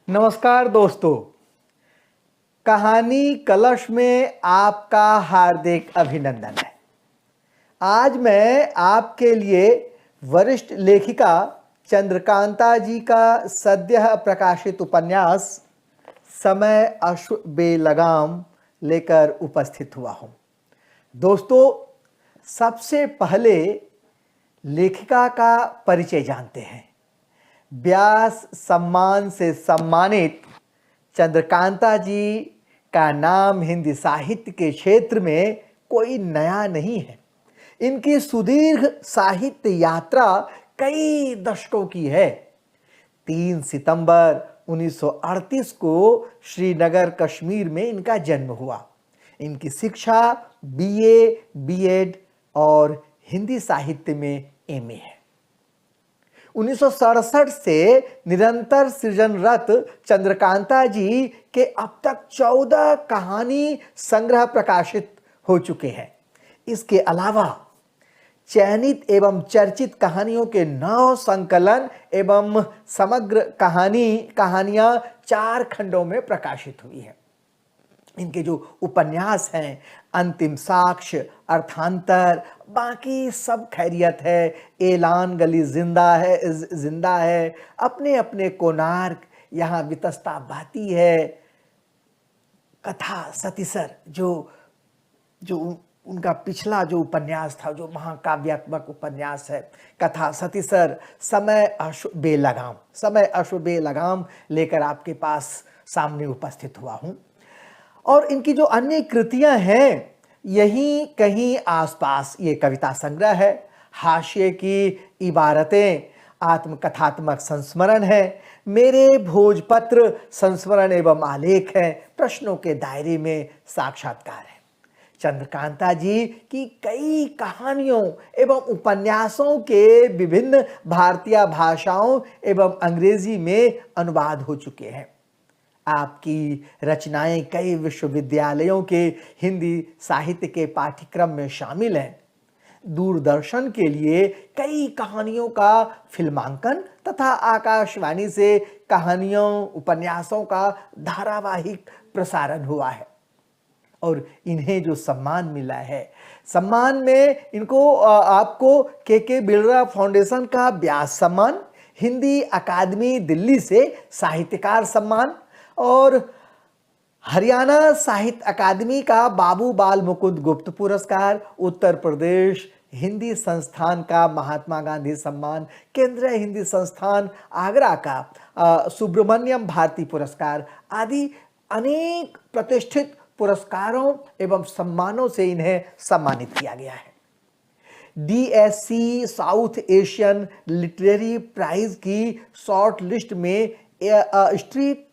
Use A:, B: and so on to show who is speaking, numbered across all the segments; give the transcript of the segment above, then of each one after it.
A: नमस्कार दोस्तों। कहानी कलश में आपका हार्दिक अभिनंदन है। आज मैं आपके लिए वरिष्ठ लेखिका चंद्रकांता जी का सद्य प्रकाशित उपन्यास समय अश्व बेलगाम लेकर उपस्थित हुआ हूं। दोस्तों, सबसे पहले लेखिका का परिचय जानते हैं। व्यास सम्मान से सम्मानित चंद्रकांता जी का नाम हिंदी साहित्य के क्षेत्र में कोई नया नहीं है। इनकी सुदीर्घ साहित्य यात्रा कई दशकों की है। 3 सितंबर 1938 को श्रीनगर कश्मीर में इनका जन्म हुआ। इनकी शिक्षा बीए, बीएड और हिंदी साहित्य में एमए है। 1967 से निरंतर सृजनरत चंद्रकांता जी के अब तक 14 कहानी संग्रह प्रकाशित हो चुके हैं। इसके अलावा चयनित एवं चर्चित कहानियों के 9 संकलन एवं समग्र कहानियां 4 खंडों में प्रकाशित हुई है। इनके जो उपन्यास हैं, अंतिम साक्ष्य, अर्थांतर, बाकी सब खैरियत है, एलान गली जिंदा है, अपने अपने कोणार्क, यहाँ वितस्ता बहती है, कथा सतीसर जो उनका पिछला जो उपन्यास था, जो महाकाव्यात्मक उपन्यास है, कथा सतीसर, समय अश्व बेलगाम लेकर आपके पास सामने उपस्थित हुआ हूं। और इनकी जो अन्य कृतियां हैं, यहीं कहीं आसपास ये कविता संग्रह है, हाशिए की इबारतें, आत्मकथात्मक संस्मरण है, मेरे भोजपत्र संस्मरण एवं आलेख है, प्रश्नों के दायरे में साक्षात्कार है। चंद्रकांता जी की कई कहानियों एवं उपन्यासों के विभिन्न भारतीय भाषाओं एवं अंग्रेजी में अनुवाद हो चुके हैं। आपकी रचनाएं कई विश्वविद्यालयों के हिंदी साहित्य के पाठ्यक्रम में शामिल हैं। दूरदर्शन के लिए कई कहानियों का फिल्मांकन तथा आकाशवाणी से कहानियों उपन्यासों का धारावाहिक प्रसारण हुआ है। और इन्हें जो सम्मान मिला है, सम्मान में इनको आपको के बिलरा फाउंडेशन का व्यास सम्मान, हिंदी अकादमी दिल्ली से साहित्यकार सम्मान और हरियाणा साहित्य अकादमी का बाबू बाल मुकुंद गुप्त पुरस्कार, उत्तर प्रदेश हिंदी संस्थान का महात्मा गांधी सम्मान, केंद्रीय हिंदी संस्थान आगरा का सुब्रमण्यम भारती पुरस्कार आदि अनेक प्रतिष्ठित पुरस्कारों एवं सम्मानों से इन्हें सम्मानित किया गया है। DSC South Asian literary prize की शॉर्ट लिस्ट में स्ट्रीट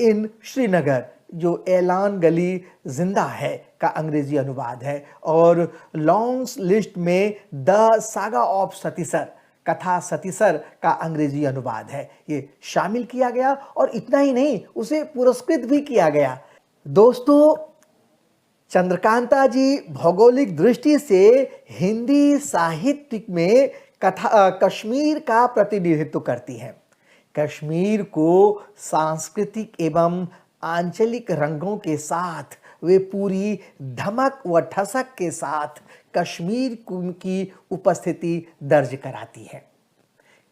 A: इन श्रीनगर, जो एलान गली जिंदा है का अंग्रेजी अनुवाद है, और लॉन्ग्स लिस्ट में द सागा ऑफ सतीसर, कथा सतीसर का अंग्रेजी अनुवाद है, ये शामिल किया गया। और इतना ही नहीं, उसे पुरस्कृत भी किया गया। दोस्तों, चंद्रकांता जी भौगोलिक दृष्टि से हिंदी साहित्य में कश्मीर का प्रतिनिधित्व करती हैं। कश्मीर को सांस्कृतिक एवं आंचलिक रंगों के साथ, वे पूरी धमक व ठसक के साथ कश्मीर की उपस्थिति दर्ज कराती है।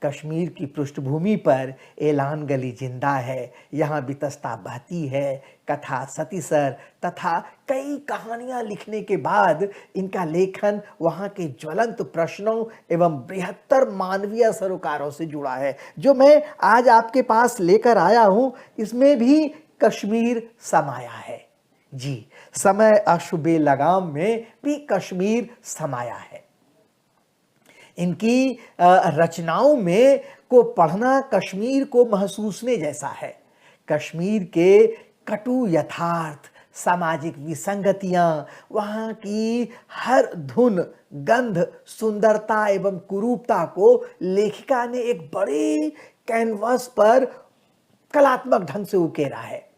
A: कश्मीर की पृष्ठभूमि पर एलान गली जिंदा है, यहाँ वितस्ता बहती है, कथा सतीसर तथा कई कहानियां लिखने के बाद इनका लेखन वहाँ के ज्वलंत प्रश्नों एवं बृहत्तर मानवीय सरोकारों से जुड़ा है। जो मैं आज आपके पास लेकर आया हूँ, इसमें भी कश्मीर समाया है। जी, समय अश्व बेलगाम में भी कश्मीर समाया है। इनकी रचनाओं में को पढ़ना कश्मीर को महसूसने जैसा है। कश्मीर के कटु यथार्थ, सामाजिक विसंगतियां, वहाँ की हर धुन, गंध, सुंदरता एवं कुरूपता को लेखिका ने एक बड़े कैनवस पर कलात्मक ढंग से उकेरा है।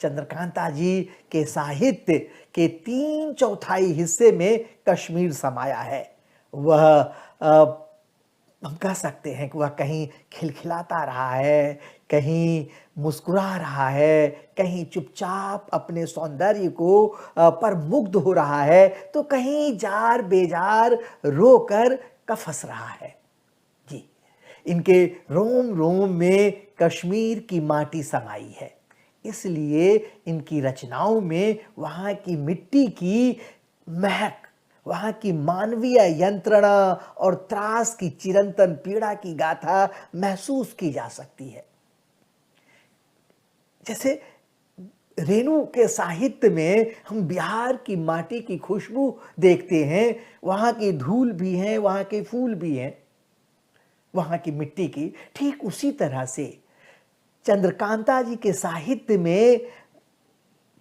A: चंद्रकांता जी के साहित्य के 3/4 हिस्से में कश्मीर समाया है। वह हम कह सकते हैं कि वह कहीं खिलखिलाता रहा है, कहीं मुस्कुरा रहा है, कहीं चुपचाप अपने सौंदर्य को पर मुग्ध हो रहा है, तो कहीं जार बेजार रोकर कफस रहा है। जी, इनके रोम रोम में कश्मीर की माटी समाई है, इसलिए इनकी रचनाओं में वहाँ की मिट्टी की महक, वहाँ की मानवीय यंत्रणा और त्रास की चिरंतन पीड़ा की गाथा महसूस की जा सकती है। जैसे रेणु के साहित्य में हम बिहार की माटी की खुशबू देखते हैं, वहाँ की धूल भी है, वहाँ के फूल भी हैं, वहाँ की मिट्टी की। ठीक उसी तरह से चंद्रकांता जी के साहित्य में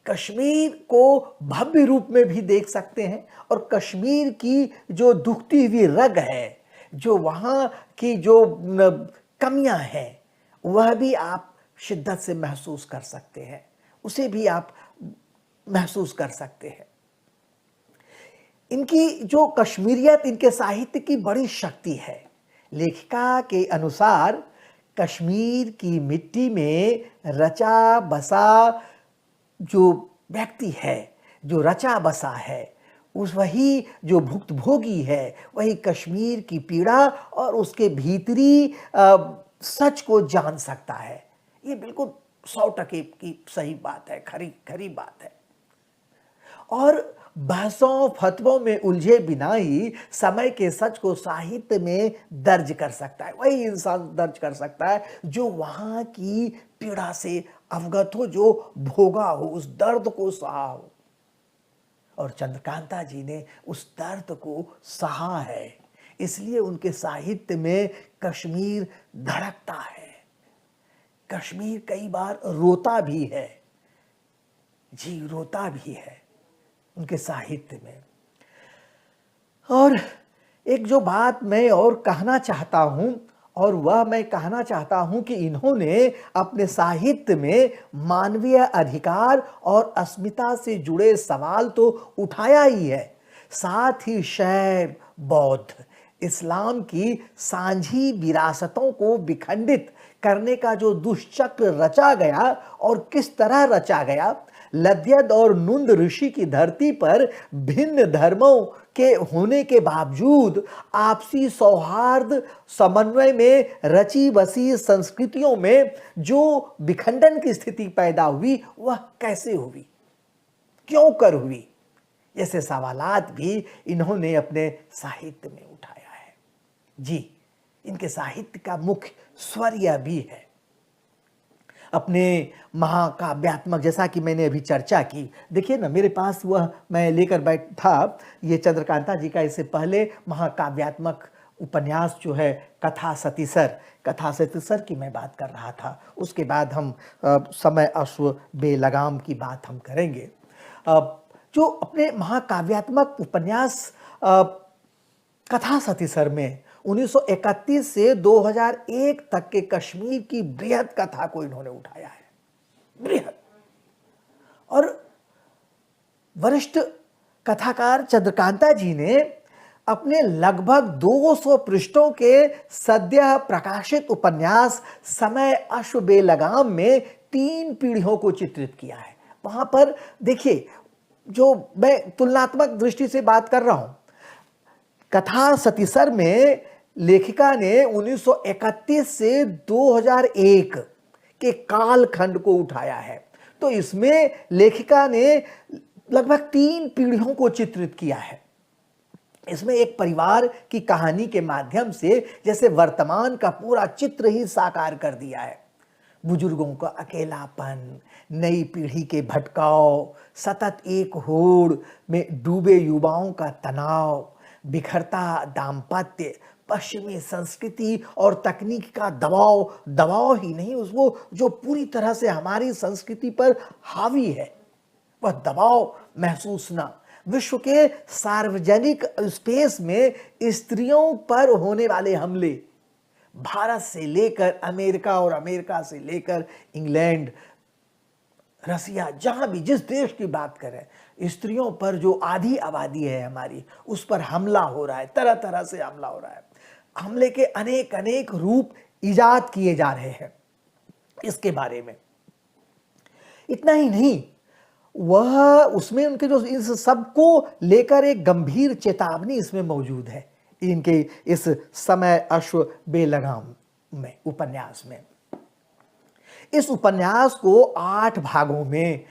A: कश्मीर को भव्य रूप में भी देख सकते हैं, और कश्मीर की जो दुखती हुई रग है, जो वहाँ की जो कमियां हैं, वह भी आप शिद्दत से महसूस कर सकते हैं, उसे भी आप महसूस कर सकते हैं। इनकी जो कश्मीरियत, इनके साहित्य की बड़ी शक्ति है। लेखिका के अनुसार कश्मीर की मिट्टी में रचा बसा जो व्यक्ति है, जो रचा बसा है, उस वही जो भुक्तभोगी है, वही कश्मीर की पीड़ा और उसके भीतरी सच को जान सकता है। ये बिल्कुल 100% की सही बात है, खरी बात है। और बहसों फतवों में उलझे बिना ही समय के सच को साहित्य में दर्ज कर सकता है, वही इंसान दर्ज कर सकता है जो वहाँ की पीड़ा से अवगत हो, जो भोगा हो, उस दर्द को सहा हो। और चंद्रकांता जी ने उस दर्द को सहा है, इसलिए उनके साहित्य में कश्मीर धड़कता है, कश्मीर कई बार रोता भी है। जी, रोता भी है उनके साहित्य में। और एक जो बात मैं और कहना चाहता हूं, और वह मैं कहना चाहता हूं कि इन्होंने अपने साहित्य में मानवीय अधिकार और अस्मिता से जुड़े सवाल तो उठाया ही है, साथ ही शैव, बौद्ध, इस्लाम की सांझी विरासतों को विखंडित करने का जो दुष्चक्र रचा गया, और किस तरह रचा गया। लद्यद और नुंद ऋषि की धरती पर भिन्न धर्मों के होने के बावजूद आपसी सौहार्द समन्वय में रची बसी संस्कृतियों में जो विखंडन की स्थिति पैदा हुई, वह कैसे हुई, क्यों कर हुई, जैसे सवालात भी इन्होंने अपने साहित्य में उठाया है। जी, इनके साहित्य का मुख्य स्वर यह भी है। अपने महाकाव्यात्मक, जैसा कि मैंने अभी चर्चा की, देखिए ना मेरे पास वह मैं लेकर बैठा, ये चंद्रकांता जी का इससे पहले महाकाव्यात्मक उपन्यास जो है कथा सतीसर की मैं बात कर रहा था। उसके बाद हम समय अश्व बेलगाम की बात हम करेंगे। जो अपने महाकाव्यात्मक उपन्यास कथा सतीसर में 1931 से 2001 तक के कश्मीर की बृहद कथा को इन्होंने उठाया है, बृहद। और वरिष्ठ कथाकार चंद्रकांता जी ने अपने लगभग 200 पृष्ठों के सद्य प्रकाशित उपन्यास समय अश्व बेलगाम में 3 पीढ़ियों को चित्रित किया है। वहां पर देखिए, जो मैं तुलनात्मक दृष्टि से बात कर रहा हूं, कथा सतीसर में लेखिका ने 1931 से 2001 के कालखंड को उठाया है। तो इसमें लेखिका ने लगभग 3 पीढ़ियों को चित्रित किया है। इसमें एक परिवार की कहानी के माध्यम से जैसे वर्तमान का पूरा चित्र ही साकार कर दिया है। बुजुर्गों का अकेलापन, नई पीढ़ी के भटकाव, सतत एक होड़ में डूबे युवाओं का तनाव, बिखरता दाम्पत्य, पश्चिमी संस्कृति और तकनीक का दबाव ही नहीं, उसको जो पूरी तरह से हमारी संस्कृति पर हावी है, वह दबाव महसूस ना, विश्व के सार्वजनिक स्पेस में स्त्रियों पर होने वाले हमले, भारत से लेकर अमेरिका और अमेरिका से लेकर इंग्लैंड, रसिया, जहां भी जिस देश की बात करें, स्त्रियों पर जो आधी आबादी है हमारी, उस पर हमला हो रहा है, तरह तरह से हमला हो रहा है। हमले के अनेक अनेक रूप इजाद किए जा रहे हैं इसके बारे में। इतना ही नहीं, वह उसमें उनके जो इस सब को लेकर एक गंभीर चेतावनी इसमें मौजूद है, इनके इस समय अश्व बेलगाम में उपन्यास में। इस उपन्यास को 8 भागों में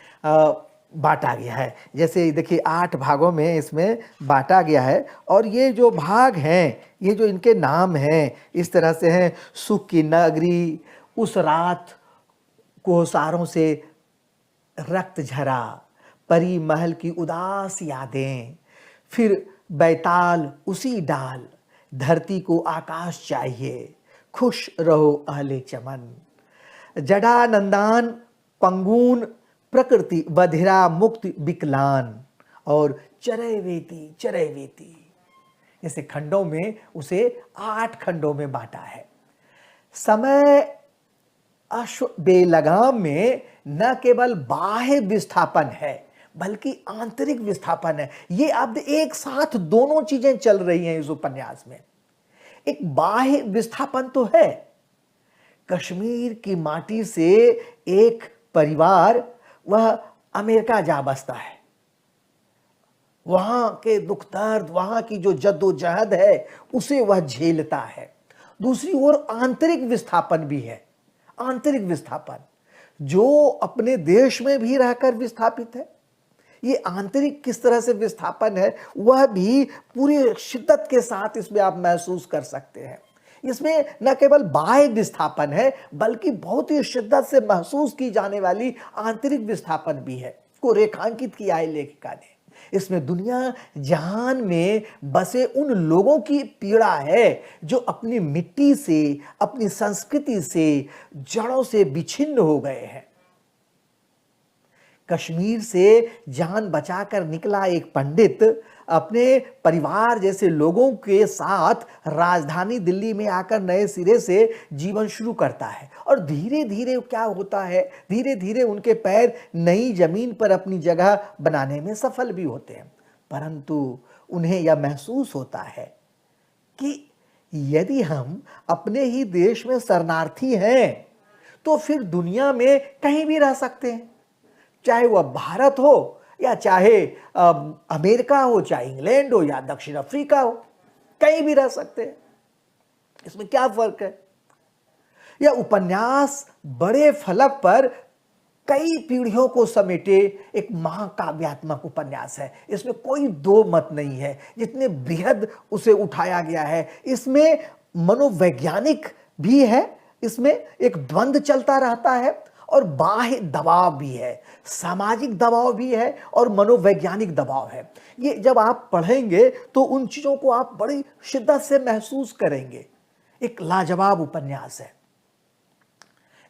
A: बांटा गया है। जैसे देखिए 8 भागों में इसमें बांटा गया है, और ये जो भाग हैं, ये जो इनके नाम हैं इस तरह से हैं: सुख की नगरी, उस रात कोसारों से रक्त झरा, परी महल की उदास यादें, फिर बैताल उसी डाल, धरती को आकाश चाहिए, खुश रहो अहले चमन, जडानंदान पंगून, प्रकृति बधिरा मुक्त विकलान, और चरैवेती चरैवेती। जैसे खंडों में उसे 8 खंडों में बांटा है। समय अश्व बेलगाम में न केवल बाह्य विस्थापन है बल्कि आंतरिक विस्थापन है। ये अब एक साथ दोनों चीजें चल रही हैं इस उपन्यास में। एक बाह्य विस्थापन तो है, कश्मीर की माटी से एक परिवार वह अमेरिका जा बसता है, वहां के दुख दर्द, वहां की जो जद्दोजहद है उसे वह झेलता है। दूसरी ओर आंतरिक विस्थापन भी है, आंतरिक विस्थापन जो अपने देश में भी रहकर विस्थापित है। ये आंतरिक किस तरह से विस्थापन है वह भी पूरी शिद्दत के साथ इसमें आप महसूस कर सकते हैं। इसमें न केवल बाह्य विस्थापन है बल्कि बहुत ही शिद्दत से महसूस की जाने वाली आंतरिक विस्थापन भी है, को रेखांकित किया है लेखिका ने। इसमें दुनिया जहान में बसे उन लोगों की पीड़ा है जो अपनी मिट्टी से, अपनी संस्कृति से, जड़ों से विच्छिन्न हो गए हैं। कश्मीर से जान बचाकर निकला एक पंडित अपने परिवार जैसे लोगों के साथ राजधानी दिल्ली में आकर नए सिरे से जीवन शुरू करता है, और धीरे धीरे क्या होता है, धीरे धीरे उनके पैर नई जमीन पर अपनी जगह बनाने में सफल भी होते हैं। परंतु उन्हें यह महसूस होता है कि यदि हम अपने ही देश में शरणार्थी हैं तो फिर दुनिया में कहीं भी रह सकते हैं, चाहे वह भारत हो या चाहे अमेरिका हो, चाहे इंग्लैंड हो या दक्षिण अफ्रीका हो, कहीं भी रह सकते हैं। इसमें क्या फर्क है? यह उपन्यास बड़े फलक पर कई पीढ़ियों को समेटे एक महाकाव्यात्मक उपन्यास है। इसमें कोई दो मत नहीं है, जितने बृहद उसे उठाया गया है। इसमें मनोवैज्ञानिक भी है, इसमें एक द्वंद्व चलता रहता है, और बाह्य दबाव भी है, सामाजिक दबाव भी है और मनोवैज्ञानिक दबाव है। ये जब आप पढ़ेंगे तो उन चीजों को आप बड़ी शिद्दत से महसूस करेंगे। एक लाजवाब उपन्यास है।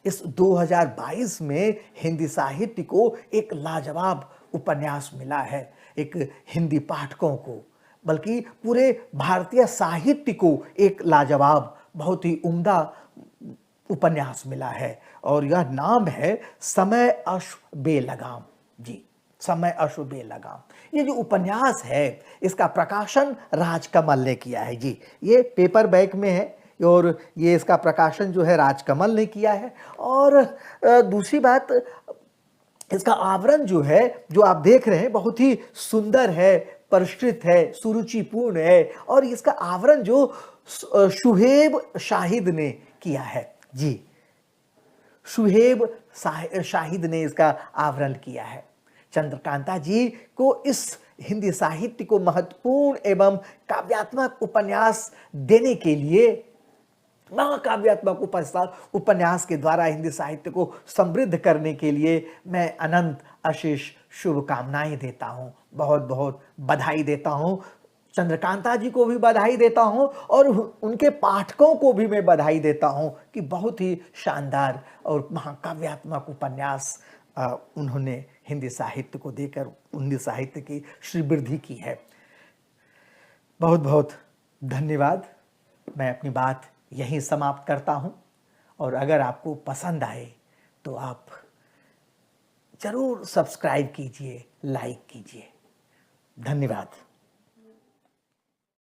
A: इस 2022 में हिंदी साहित्य को एक लाजवाब उपन्यास मिला है, एक हिंदी पाठकों को, बल्कि पूरे भारतीय साहित्य को एक लाजवाब, बहुत ही उम्दा उपन्यास मिला है, और यह नाम है समय अश्व बेलगाम। जी, समय अश्व बेलगाम। ये जो उपन्यास है इसका प्रकाशन राजकमल ने किया है। जी, ये पेपर बैक में है और ये इसका प्रकाशन जो है राजकमल ने किया है। और दूसरी बात, इसका आवरण जो है, जो आप देख रहे हैं, बहुत ही सुंदर है, परिष्कृत है, सुरुचिपूर्ण है, और इसका आवरण जो शुहेब शाहिद ने किया है। जी, शुहेब शाहिद ने इसका आवरण किया है। चंद्रकांता जी को इस हिंदी साहित्य को महत्वपूर्ण एवं काव्यात्मक उपन्यास देने के लिए, महाकाव्यात्मक उपन्यास के द्वारा हिंदी साहित्य को समृद्ध करने के लिए मैं अनंत अशेष शुभकामनाएं देता हूं, बहुत बहुत बधाई देता हूं। चंद्रकांता जी को भी बधाई देता हूं और उनके पाठकों को भी मैं बधाई देता हूं कि बहुत ही शानदार और महाकाव्यात्मक उपन्यास उन्होंने हिंदी साहित्य को देकर हिंदी साहित्य की श्रीवृद्धि की है। बहुत बहुत धन्यवाद। मैं अपनी बात यहीं समाप्त करता हूं, और अगर आपको पसंद आए तो आप जरूर सब्सक्राइब कीजिए, लाइक कीजिए। धन्यवाद।